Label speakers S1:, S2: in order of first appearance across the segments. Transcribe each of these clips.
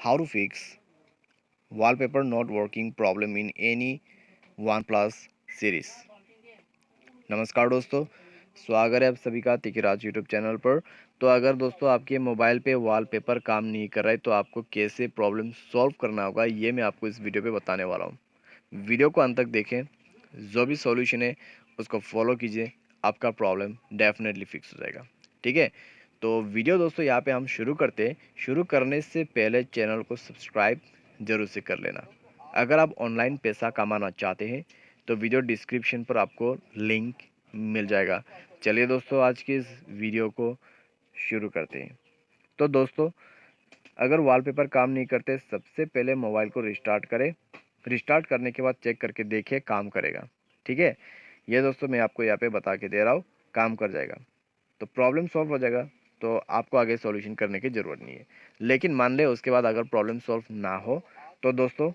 S1: How to fix wallpaper not working problem in any OnePlus series। नमस्कार दोस्तों, स्वागत है आप सभी का तिकराज यूट्यूब चैनल पर। तो अगर दोस्तों आपके मोबाइल पे वॉलपेपर काम नहीं कर रहा है तो आपको कैसे प्रॉब्लम सॉल्व करना होगा ये मैं आपको इस वीडियो पे बताने वाला हूँ। वीडियो को अंत तक देखें, जो भी सॉल्यूशन है उसको फॉलो कीजिए, आपका प्रॉब्लम डेफिनेटली फिक्स हो जाएगा। ठीक है, तो वीडियो दोस्तों यहाँ पे हम शुरू करते हैं। शुरू करने से पहले चैनल को सब्सक्राइब जरूर से कर लेना। अगर आप ऑनलाइन पैसा कमाना चाहते हैं तो वीडियो डिस्क्रिप्शन पर आपको लिंक मिल जाएगा। चलिए दोस्तों, आज की इस वीडियो को शुरू करते हैं। तो दोस्तों, अगर वॉलपेपर काम नहीं करते, सबसे पहले मोबाइल को रिस्टार्ट करें। रिस्टार्ट करने के बाद चेक करके देखिए काम करेगा। ठीक है, ये दोस्तों मैं आपको यहाँ पे बता के दे रहा हूँ, काम कर जाएगा तो प्रॉब्लम सॉल्व हो जाएगा। तो आपको आगे सॉल्यूशन करने की ज़रूरत नहीं है। लेकिन मान ले उसके बाद अगर प्रॉब्लम सॉल्व ना हो तो दोस्तों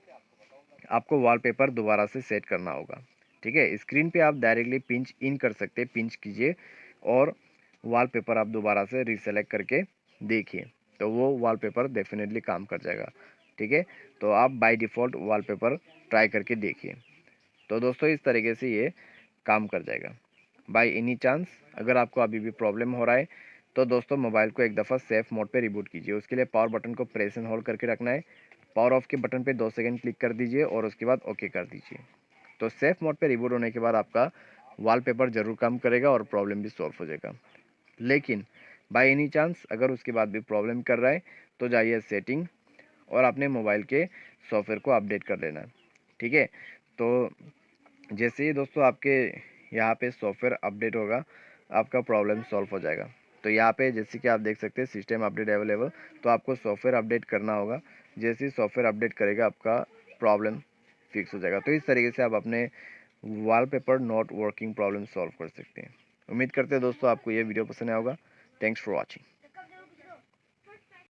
S1: आपको वॉलपेपर दोबारा से सेट करना होगा। ठीक है, स्क्रीन पे आप डायरेक्टली पिंच इन कर सकते हैं, पिंच कीजिए और वॉलपेपर आप दोबारा से रीसेलेक्ट करके देखिए, तो वो वॉलपेपर डेफिनेटली काम कर जाएगा। ठीक है, तो आप बाय डिफ़ॉल्ट वॉलपेपर ट्राई करके देखिए। तो दोस्तों इस तरीके से ये काम कर जाएगा। बाय एनी चांस अगर आपको अभी भी प्रॉब्लम हो रहा है तो दोस्तों मोबाइल को एक दफ़ा सेफ मोड पे रिबूट कीजिए। उसके लिए पावर बटन को प्रेस एंड होल्ड करके रखना है। पावर ऑफ के बटन पे 2 सेकंड क्लिक कर दीजिए और उसके बाद ओके कर दीजिए। तो सेफ मोड पे रिबूट होने के बाद आपका वॉलपेपर ज़रूर काम करेगा और प्रॉब्लम भी सॉल्व हो जाएगा। लेकिन बाय एनी चांस अगर उसके बाद भी प्रॉब्लम कर रहा है तो जाइए सेटिंग और अपने मोबाइल के सॉफ्टवेयर को अपडेट कर लेना। ठीक है, तो जैसे ही दोस्तों आपके यहाँ पे सॉफ्टवेयर अपडेट होगा आपका प्रॉब्लम सॉल्व हो जाएगा। तो यहाँ पे जैसे कि आप देख सकते हैं सिस्टम अपडेट अवेलेबल, तो आपको सॉफ्टवेयर अपडेट करना होगा। जैसे ही सॉफ्टवेयर अपडेट करेगा आपका प्रॉब्लम फिक्स हो जाएगा। तो इस तरीके से आप अपने wallpaper not working problem solve कर सकते हैं। उम्मीद करते हैं दोस्तों आपको ये वीडियो पसंद आया होगा। Thanks for watching.